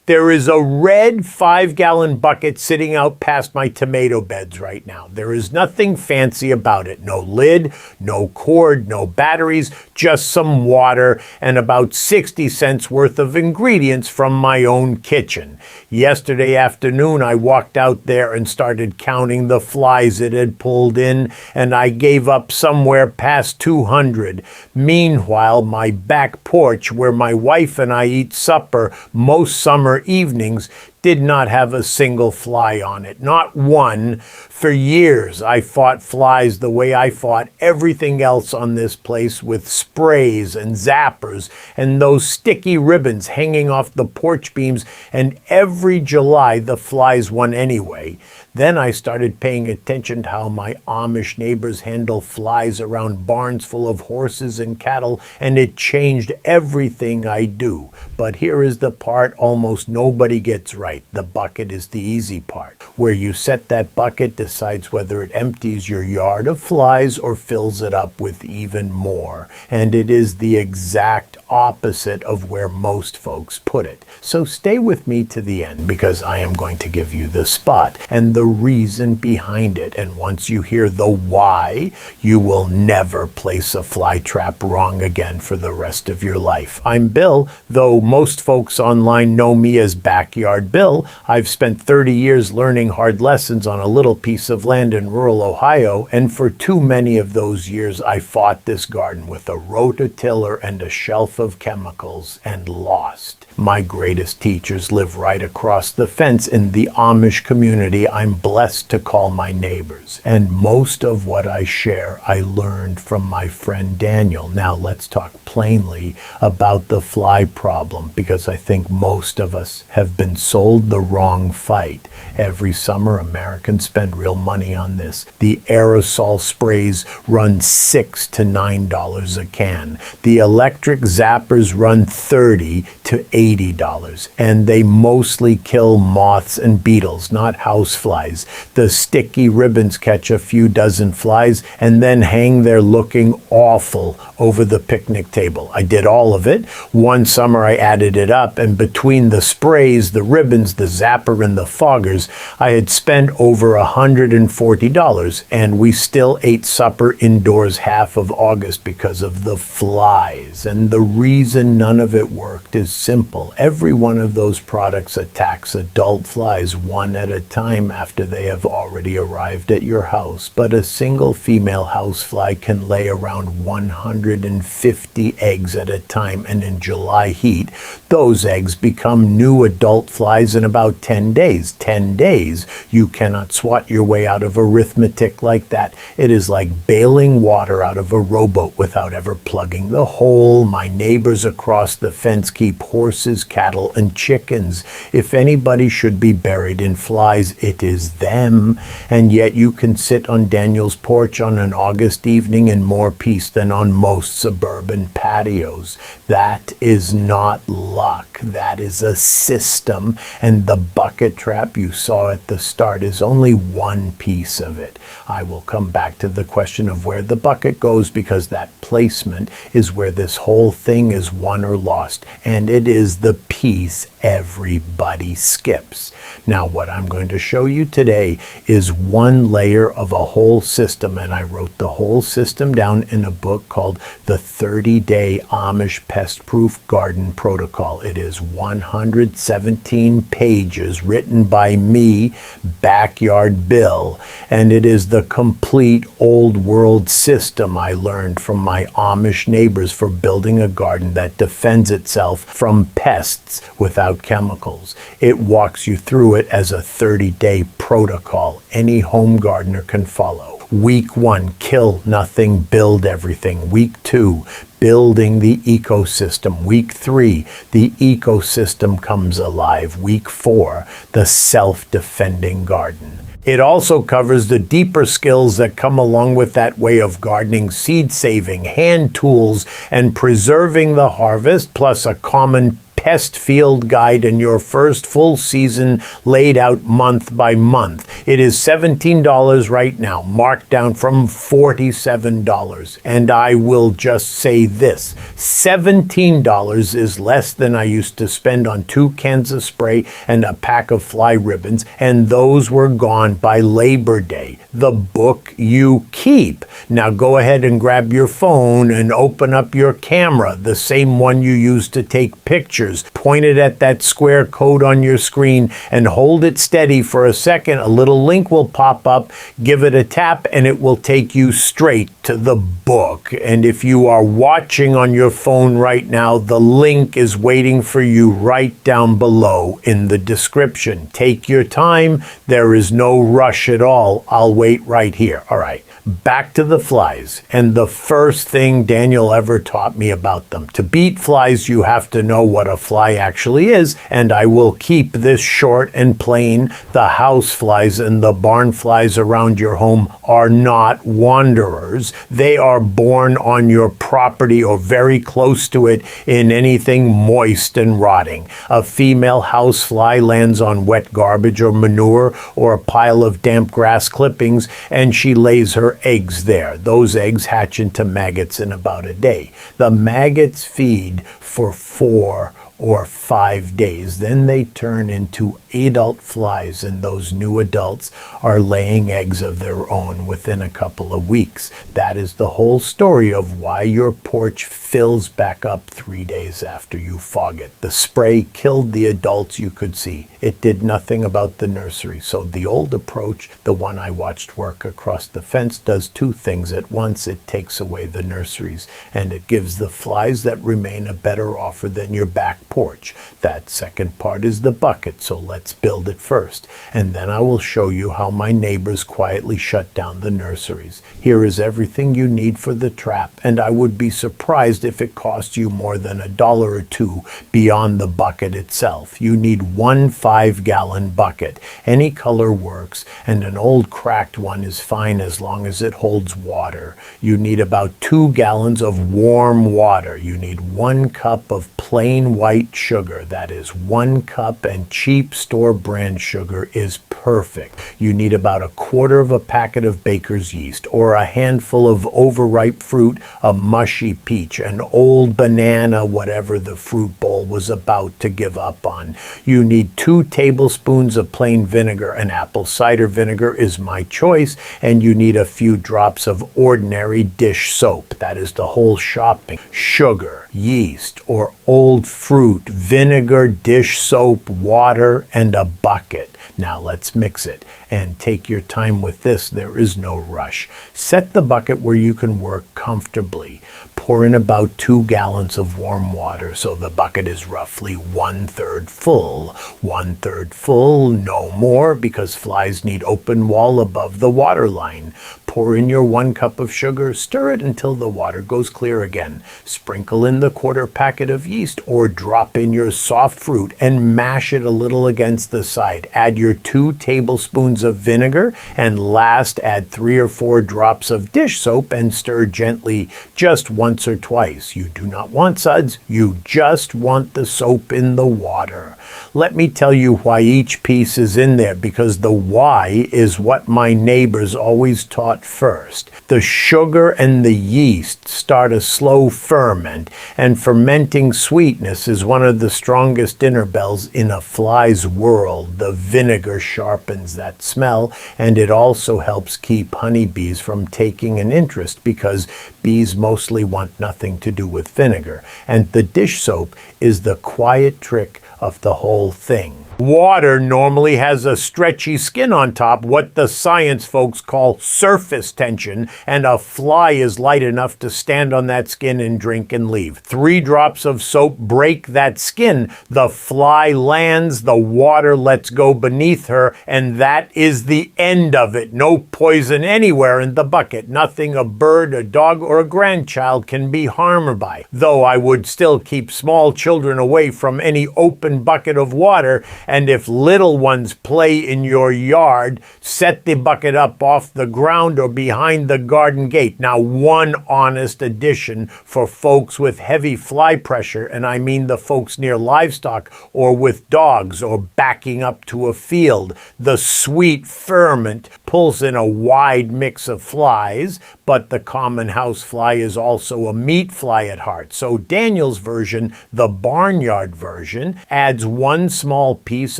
There is a red 5-gallon bucket sitting out past my tomato beds right now. There is nothing fancy about it. No lid, no cord, no batteries, just some water and about 60 cents worth of ingredients from my own kitchen. Yesterday afternoon, I walked out there and started counting the flies it had pulled in, and I gave up somewhere past 200. Meanwhile, my back porch, where my wife and I eat supper most summer evenings, did not have a single fly on it, not one. For years, I fought flies the way I fought everything else on this place, with sprays and zappers and those sticky ribbons hanging off the porch beams, and every July the flies won anyway. Then I started paying attention to how my Amish neighbors handle flies around barns full of horses and cattle, and it changed everything I do. But here is the part almost nobody gets right. The bucket is the easy part. Where you set that bucket decides whether it empties your yard of flies or fills it up with even more. And it is the exact opposite of where most folks put it. So stay with me to the end, because I am going to give you the spot and the reason behind it. And once you hear the why, you will never place a fly trap wrong again for the rest of your life. I'm Bill, though most folks online know me as Backyard Bill. I've spent 30 years learning hard lessons on a little piece of land in rural Ohio, and for too many of those years I fought this garden with a rototiller and a shelf of chemicals and lost. My greatest teachers live right across the fence in the Amish community I'm blessed to call my neighbors. And most of what I share, I learned from my friend Daniel. Now let's talk plainly about the fly problem, because I think most of us have been sold the wrong fight. Every summer, Americans spend real money on this. The aerosol sprays run $6 to $9 a can. The electric zappers run $30 to $80, and they mostly kill moths and beetles, not house flies. The sticky ribbons catch a few dozen flies and then hang there looking awful over the picnic table. I did all of it. One summer I added it up, and between the sprays, the ribbons, the zapper, and the foggers, I had spent over $140, and we still ate supper indoors half of August because of the flies. And the reason none of it worked is simple. Every one of those products attacks adult flies one at a time after they have already arrived at your house. But a single female housefly can lay around 150 eggs at a time, and in July heat, those eggs become new adult flies in about 10 days. 10 days. You cannot swat your way out of arithmetic like that. It is like bailing water out of a rowboat without ever plugging the hole. My neighbors across the fence keep horses, cattle, and chickens. If anybody should be buried in flies, it is them. And yet you can sit on Daniel's porch on an August evening in more peace than on most suburban patios. That is not luck. That is a system. And the bucket trap you saw at the start is only one piece of it. I will come back to the question of where the bucket goes, because that placement is where this whole thing is won or lost. And it is the piece everybody skips. Now, what I'm going to show you today is one layer of a whole system, and I wrote the whole system down in a book called The 30-Day Amish Pest-Proof Garden Protocol. It is 117 pages written by me, Backyard Bill, and it is the complete old world system I learned from my Amish neighbors for building a garden that defends itself from pests without chemicals. It walks you through it as a 30-day protocol any home gardener can follow. Week 1, kill nothing, build everything. Week 2, building the ecosystem. Week 3, the ecosystem comes alive. Week 4, the self-defending garden. It also covers the deeper skills that come along with that way of gardening: seed saving, hand tools, and preserving the harvest, plus a common pest field guide and your first full season laid out month by month. It is $17 right now, marked down from $47. And I will just say this, $17 is less than I used to spend on 2 cans of spray and a pack of fly ribbons, and those were gone by Labor Day. The book you keep. Now go ahead and grab your phone and open up your camera, the same one you use to take pictures. Point it at that square code on your screen and hold it steady for a second. A little link will pop up. Give it a tap and it will take you straight to the book. And if you are watching on your phone right now, the link is waiting for you right down below in the description. Take your time. There is no rush at all. I'll wait right here. All right. Back to the flies, and the first thing Daniel ever taught me about them. To beat flies, you have to know what a fly actually is, and I will keep this short and plain. The house flies and the barn flies around your home are not wanderers. They are born on your property or very close to it in anything moist and rotting. A female house fly lands on wet garbage or manure or a pile of damp grass clippings, and she lays her eggs there. Those eggs hatch into maggots in about a day. The maggots feed for 4 or 5 days. Then they turn into adult flies, and those new adults are laying eggs of their own within a couple of weeks. That is the whole story of why your porch fills back up 3 days after you fog it. The spray killed the adults you could see. It did nothing about the nursery. So the old approach, the one I watched work across the fence, does 2 things at once. It takes away the nurseries, and it gives the flies that remain a better offer than your back porch. That second part is the bucket, so let's build it first. And then I will show you how my neighbors quietly shut down the nurseries. Here is everything you need for the trap, and I would be surprised if it cost you more than $1 or $2 beyond the bucket itself. You need 1 5-gallon bucket. Any color works, and an old cracked one is fine as long as it holds water. You need about 2 gallons of warm water. You need 1 cup of plain white sugar. That is 1 cup, and cheap store brand sugar is perfect. You need about 1/4 of a packet of baker's yeast, or a handful of overripe fruit, a mushy peach, an old banana, whatever the fruit bowl was about to give up on. You need 2 tablespoons of plain vinegar, and apple cider vinegar is my choice, and you need a few drops of ordinary dish soap. That is the whole shopping. Sugar, yeast, or old fruit, vinegar, dish soap, water, and a bucket. Now let's mix it, and take your time with this. There is no rush. Set the bucket where you can work comfortably. Pour in about 2 gallons of warm water, so the bucket is roughly 1/3 full. 1/3 full, no more, because flies need open wall above the water line. Pour in your 1 cup of sugar, stir it until the water goes clear again. Sprinkle in the 1/4 packet of yeast, or drop in your soft fruit and mash it a little against the side. Add your 2 tablespoons of vinegar, and last add 3 or 4 drops of dish soap and stir gently just once or twice. You do not want suds, you just want the soap in the water. Let me tell you why each piece is in there, because the why is what my neighbors always taught first. The sugar and the yeast start a slow ferment, and fermenting sweetness is one of the strongest dinner bells in a fly's world. The vinegar sharpens that smell, and it also helps keep honeybees from taking an interest, because bees mostly want nothing to do with vinegar. And the dish soap is the quiet trick of the whole thing. Water normally has a stretchy skin on top, what the science folks call surface tension, and a fly is light enough to stand on that skin and drink and leave. 3 drops of soap break that skin. The fly lands, the water lets go beneath her, and that is the end of it. No poison anywhere in the bucket. Nothing a bird, a dog, or a grandchild can be harmed by. Though I would still keep small children away from any open bucket of water, And if little ones play in your yard, set the bucket up off the ground or behind the garden gate. Now, one honest addition for folks with heavy fly pressure, and I mean the folks near livestock or with dogs or backing up to a field. The sweet ferment pulls in a wide mix of flies, but the common house fly is also a meat fly at heart. So Daniel's version, the barnyard version, adds one small piece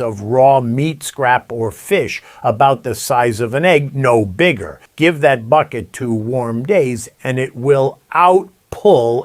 of raw meat scrap or fish about the size of an egg, no bigger. Give that bucket 2 warm days and it will outpull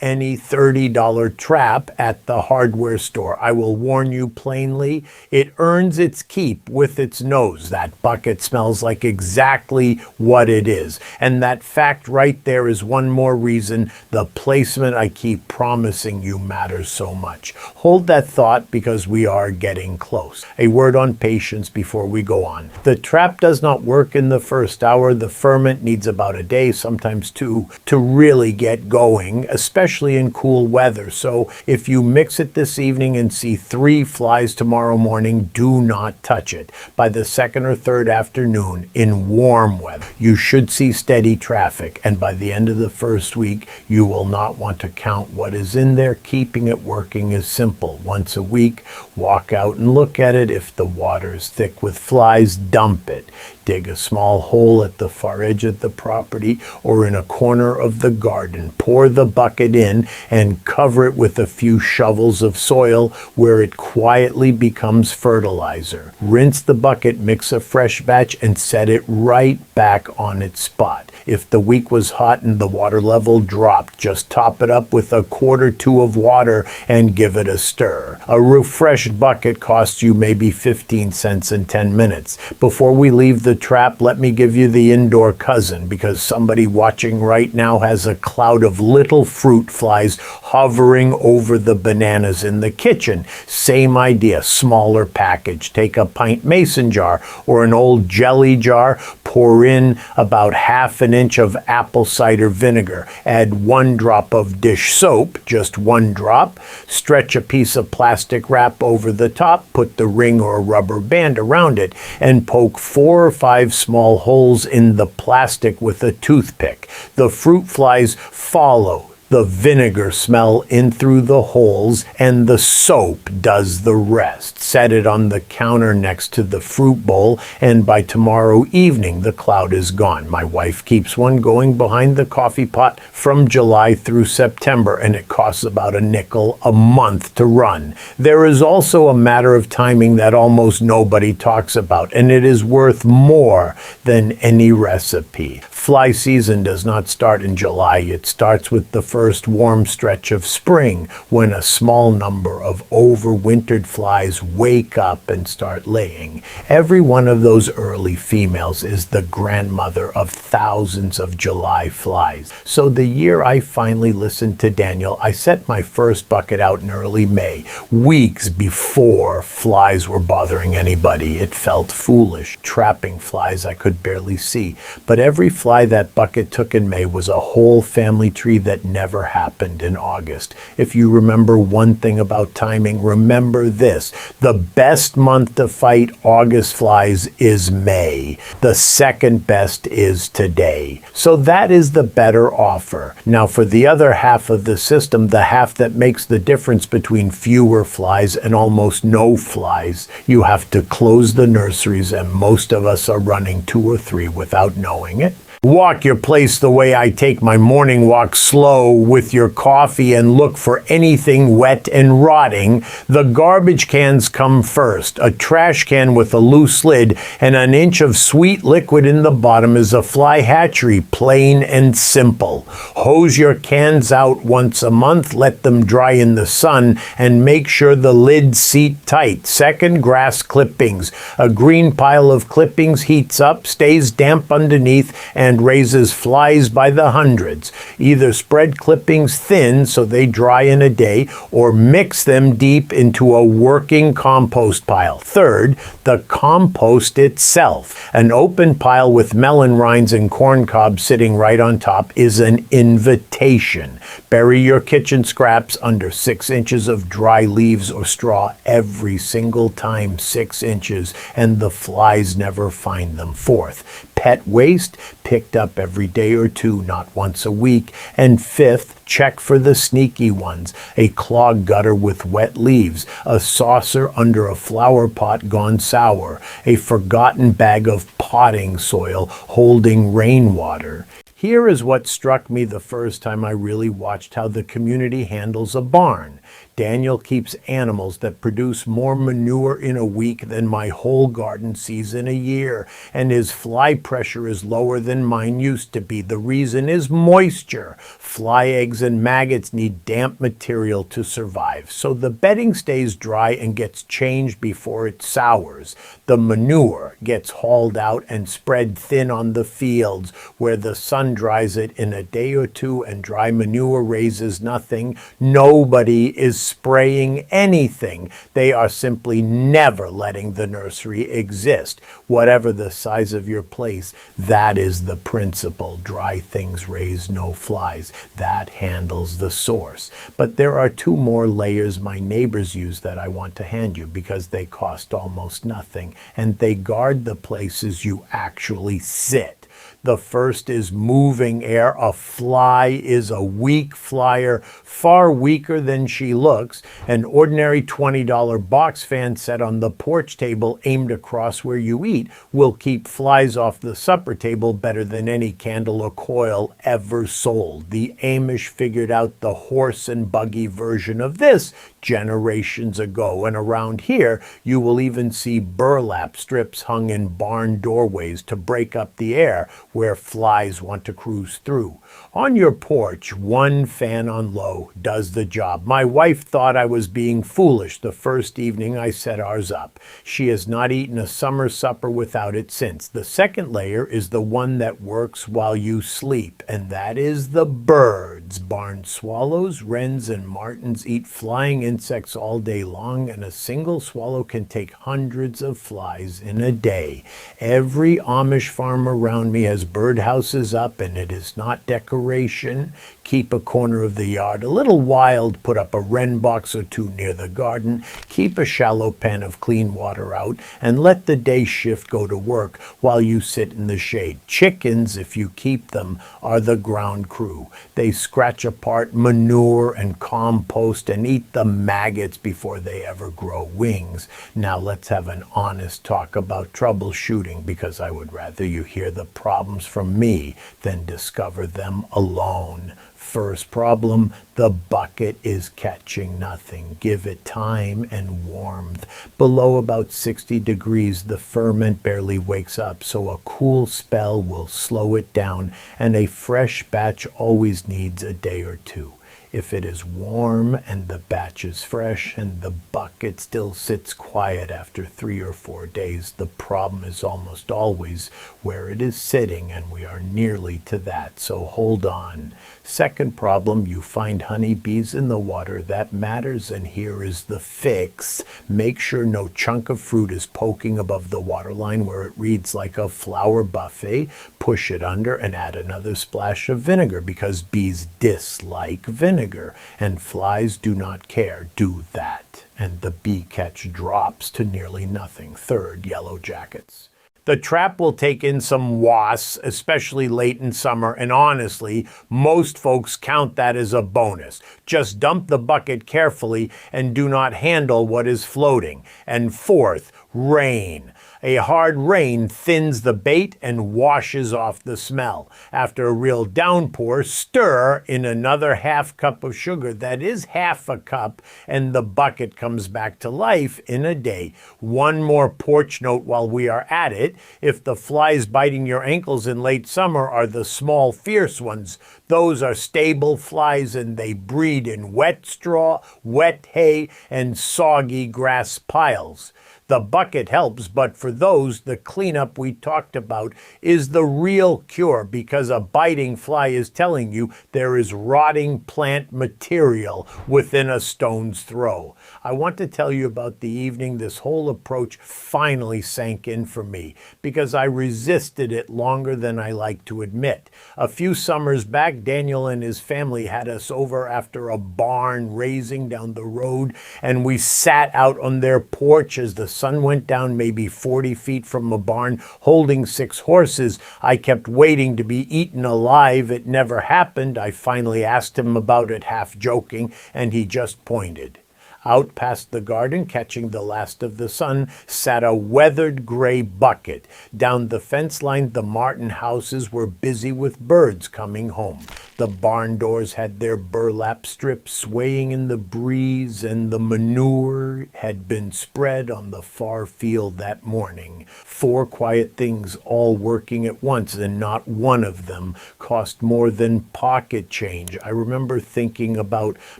any $30 trap at the hardware store. I will warn you plainly, it earns its keep with its nose. That bucket smells like exactly what it is. And that fact right there is one more reason the placement I keep promising you matters so much. Hold that thought because we are getting close. A word on patience before we go on. The trap does not work in the first hour. The ferment needs about a day, sometimes 2, to really get going, especially in cool weather. So if you mix it this evening and see 3 flies tomorrow morning, do not touch it. By the 2nd or 3rd afternoon in warm weather, you should see steady traffic. And by the end of the first week, you will not want to count what is in there. Keeping it working is simple. Once a week, walk out and look at it. If the water is thick with flies, dump it. Dig a small hole at the far edge of the property or in a corner of the garden. Pour the bucket in and cover it with a few shovels of soil where it quietly becomes fertilizer. Rinse the bucket, mix a fresh batch, and set it right back on its spot. If the week was hot and the water level dropped, just top it up with a quart or 2 of water and give it a stir. A refreshed bucket costs you maybe 15 cents in 10 minutes. Before we leave the trap, let me give you the indoor cousin, because somebody watching right now has a cloud of little fruit flies hovering over the bananas in the kitchen. Same idea, smaller package. Take a pint mason jar or an old jelly jar, pour in about ½ an inch of apple cider vinegar, add 1 drop of dish soap, just 1 drop, stretch a piece of plastic wrap over the top, put the ring or rubber band around it, and poke 4 or 5 small holes in the plastic with a toothpick. The fruit flies follow the vinegar smell in through the holes, and the soap does the rest. Set it on the counter next to the fruit bowl, and by tomorrow evening the cloud is gone. My wife keeps one going behind the coffee pot from July through September, and it costs about a nickel a month to run. There is also a matter of timing that almost nobody talks about, and it is worth more than any recipe. Fly season does not start in July. It starts with the first warm stretch of spring, when a small number of overwintered flies wake up and start laying. Every one of those early females is the grandmother of thousands of July flies. So the year I finally listened to Daniel, I set my first bucket out in early May, weeks before flies were bothering anybody. It felt foolish, trapping flies I could barely see. But every fly that bucket took in May was a whole family tree that never happened in August. If you remember one thing about timing, remember this: the best month to fight August flies is May. The second best is today. So that is the better offer. Now for the other half of the system, the half that makes the difference between fewer flies and almost no flies, you have to close the nurseries, and most of us are running 2 or 3 without knowing it. Walk your place the way I take my morning walk, slow with your coffee, and look for anything wet and rotting. The garbage cans come first. A trash can with a loose lid and an inch of sweet liquid in the bottom is a fly hatchery, plain and simple. Hose your cans out once a month, let them dry in the sun, and make sure the lids seat tight. Second, grass clippings. A green pile of clippings heats up, stays damp underneath, and and raises flies by the hundreds. Either spread clippings thin so they dry in a day, or mix them deep into a working compost pile. Third, the compost itself. An open pile with melon rinds and corn cobs sitting right on top is an invitation. Bury your kitchen scraps under 6 inches of dry leaves or straw every single time, 6 inches, and the flies never find them. Fourth, pet waste picked up every day or two, not once a week. And fifth, check for the sneaky ones. A clogged gutter with wet leaves, a saucer under a flower pot gone sour, a forgotten bag of potting soil holding rainwater. Here is what struck me the first time I really watched how the community handles a barn. Daniel keeps animals that produce more manure in a week than my whole garden sees in a year, and his fly pressure is lower than mine used to be. The reason is moisture. Fly eggs and maggots need damp material to survive, so the bedding stays dry and gets changed before it sours. The manure gets hauled out and spread thin on the fields, where the sun dries it in a day or two, and dry manure raises nothing. Nobody is spraying anything. They are simply never letting the nursery exist. Whatever the size of your place, that is the principle. Dry things raise no flies. That handles the source. But there are 2 more layers my neighbors use that I want to hand you because they cost almost nothing, and they guard the places you actually sit. The first is moving air. A fly is a weak flyer, far weaker than she looks. An ordinary $20 box fan set on the porch table aimed across where you eat will keep flies off the supper table better than any candle or coil ever sold. The Amish figured out the horse and buggy version of this generations ago, and around here you will even see burlap strips hung in barn doorways to break up the air where flies want to cruise through. On your porch, 1 fan on low does the job. My wife thought I was being foolish the first evening I set ours up. She has not eaten a summer supper without it since. The second layer is the one that works while you sleep, and that is the birds. Barn swallows, wrens, and martins eat flying insects all day long, and a single swallow can take hundreds of flies in a day. Every Amish farm around me has birdhouses up, and it is not decoration. Keep a corner of the yard a little wild, put up a wren box or 2 near the garden, keep a shallow pan of clean water out, and let the day shift go to work while you sit in the shade. Chickens, if you keep them, are the ground crew. They scratch apart manure and compost and eat the maggots before they ever grow wings. Now let's have an honest talk about troubleshooting, because I would rather you hear the problems from me than discover them alone. First problem, the bucket is catching nothing. Give it time and warmth. Below about 60 degrees, the ferment barely wakes up, so a cool spell will slow it down, and a fresh batch always needs a day or 2. If it is warm and the batch is fresh and the bucket still sits quiet after 3 or 4 days, the problem is almost always where it is sitting, and we are nearly to that, so hold on. Second problem, you find honeybees in the water. That matters, and here is the fix. Make sure no chunk of fruit is poking above the waterline where it reads like a flower buffet. Push it under and add another splash of vinegar, because bees dislike vinegar, and flies do not care. Do that, and the bee catch drops to nearly nothing. Third, yellow jackets. The trap will take in some wasps, especially late in summer, and honestly, most folks count that as a bonus. Just dump the bucket carefully and do not handle what is floating. And fourth, rain. A hard rain thins the bait and washes off the smell. After a real downpour, stir in another half cup of sugar. That is half a cup, and the bucket comes back to life in a day. One more porch note while we are at it. If the flies biting your ankles in late summer are the small, fierce ones, those are stable flies, and they breed in wet straw, wet hay, and soggy grass piles. The bucket helps, but for those, the cleanup we talked about is the real cure, because a biting fly is telling you there is rotting plant material within a stone's throw. I want to tell you about the evening this whole approach finally sank in for me, because I resisted it longer than I like to admit. A few summers back, Daniel and his family had us over after a barn raising down the road, and we sat out on their porch as the sun went down maybe 40 feet from a barn, holding 6 horses. I kept waiting to be eaten alive. It never happened. I finally asked him about it, half joking, and he just pointed. Out past the garden, catching the last of the sun, sat a weathered gray bucket. Down the fence line, the Martin houses were busy with birds coming home. The barn doors had their burlap strips swaying in the breeze, and the manure had been spread on the far field that morning. 4 quiet things all working at once, and not one of them cost more than pocket change. I remember thinking about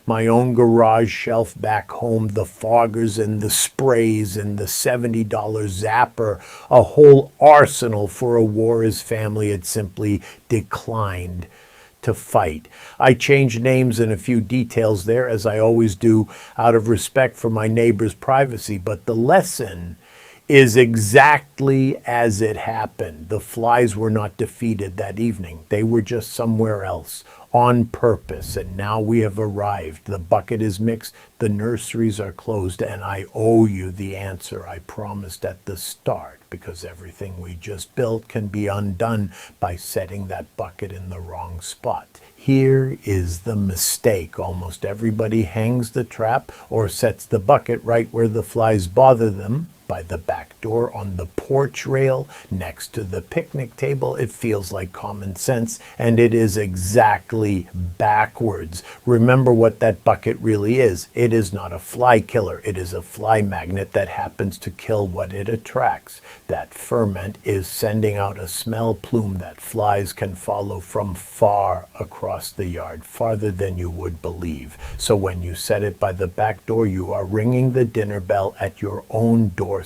my own garage shelf back home, the foggers and the sprays and the $70 zapper, a whole arsenal for a war his family had simply declined to fight. I changed names and a few details there, as I always do, out of respect for my neighbor's privacy, but the lesson is exactly as it happened. The flies were not defeated that evening. They were just somewhere else, on purpose, and now we have arrived. The bucket is mixed, the nurseries are closed, and I owe you the answer I promised at the start, because everything we just built can be undone by setting that bucket in the wrong spot. Here is the mistake. Almost everybody hangs the trap or sets the bucket right where the flies bother them, by the back door, on the porch rail, next to the picnic table. It feels like common sense, and it is exactly backwards. Remember what that bucket really is. It is not a fly killer. It is a fly magnet that happens to kill what it attracts. That ferment is sending out a smell plume that flies can follow from far across the yard, farther than you would believe. So when you set it by the back door, you are ringing the dinner bell at your own doorstep.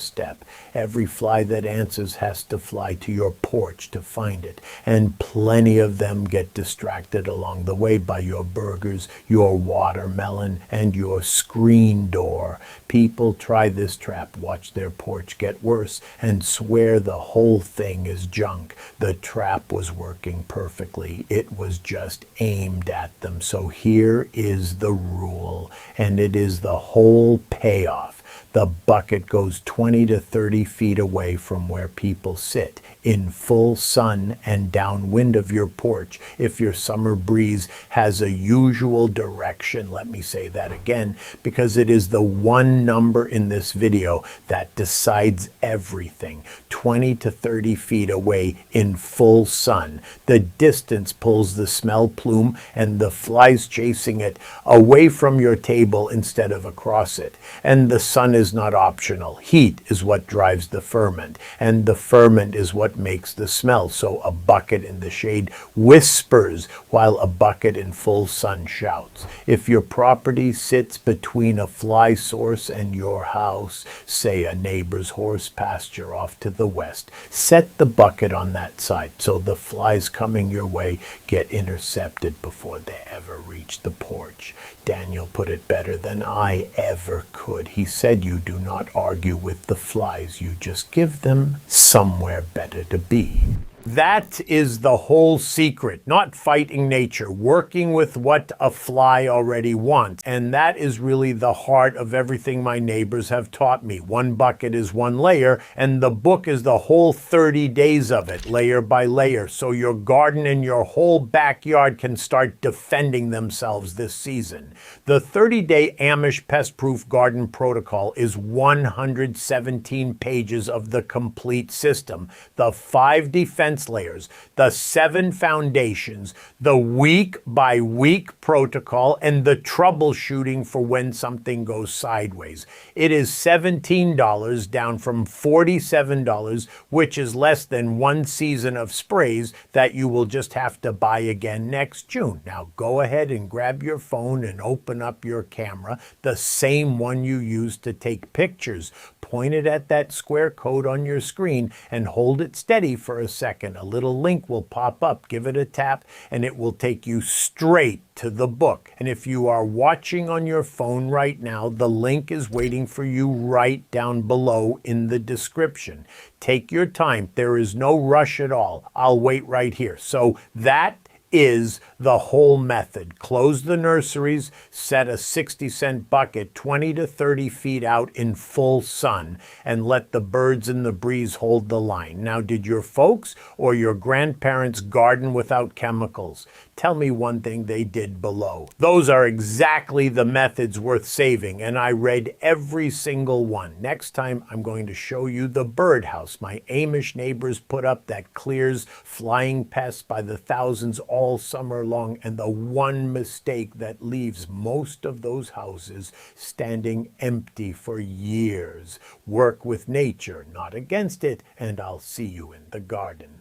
Every fly that answers has to fly to your porch to find it, and plenty of them get distracted along the way by your burgers, your watermelon, and your screen door. People try this trap, watch their porch get worse, and swear the whole thing is junk. The trap was working perfectly. It was just aimed at them. So here is the rule, and it is the whole payoff. The bucket goes 20 to 30 feet away from where people sit, in full sun and downwind of your porch. If your summer breeze has a usual direction, let me say that again, because it is the one number in this video that decides everything. 20 to 30 feet away in full sun. The distance pulls the smell plume and the flies chasing it away from your table instead of across it. And the sun is not optional. Heat is what drives the ferment, and the ferment is what makes the smell. So a bucket in the shade whispers while a bucket in full sun shouts. If your property sits between a fly source and your house, say a neighbor's horse pasture off to the west, set the bucket on that side so the flies coming your way get intercepted before they ever reach the porch. Daniel put it better than I ever could. He said you do not argue with the flies, you just give them somewhere better to be. That is the whole secret, not fighting nature, working with what a fly already wants. And that is really the heart of everything my neighbors have taught me. One bucket is one layer, and the book is the whole 30 days of it, layer by layer. So your garden and your whole backyard can start defending themselves this season. The 30-day Amish Pest-Proof Garden Protocol is 117 pages of the complete system. The 5 defense layers, the 7 foundations, the week-by-week protocol, and the troubleshooting for when something goes sideways. It is $17, down from $47, which is less than 1 season of sprays that you will just have to buy again next June. Now go ahead and grab your phone and open up your camera, the same one you used to take pictures. point it at that square code on your screen and hold it steady for a second. A little link will pop up. Give it a tap and it will take you straight to the book. And if you are watching on your phone right now, the link is waiting for you right down below in the description. Take your time. There is no rush at all. I'll wait right here. So that is the whole method. Close the nurseries, set a 60-cent bucket 20 to 30 feet out in full sun, and let the birds and the breeze hold the line. Now, did your folks or your grandparents garden without chemicals? Tell me one thing they did below. Those are exactly the methods worth saving, and I read every single one. Next time, I'm going to show you the birdhouse my Amish neighbors put up that clears flying pests by the thousands all summer long, and the one mistake that leaves most of those houses standing empty for years. Work with nature, not against it, and I'll see you in the garden.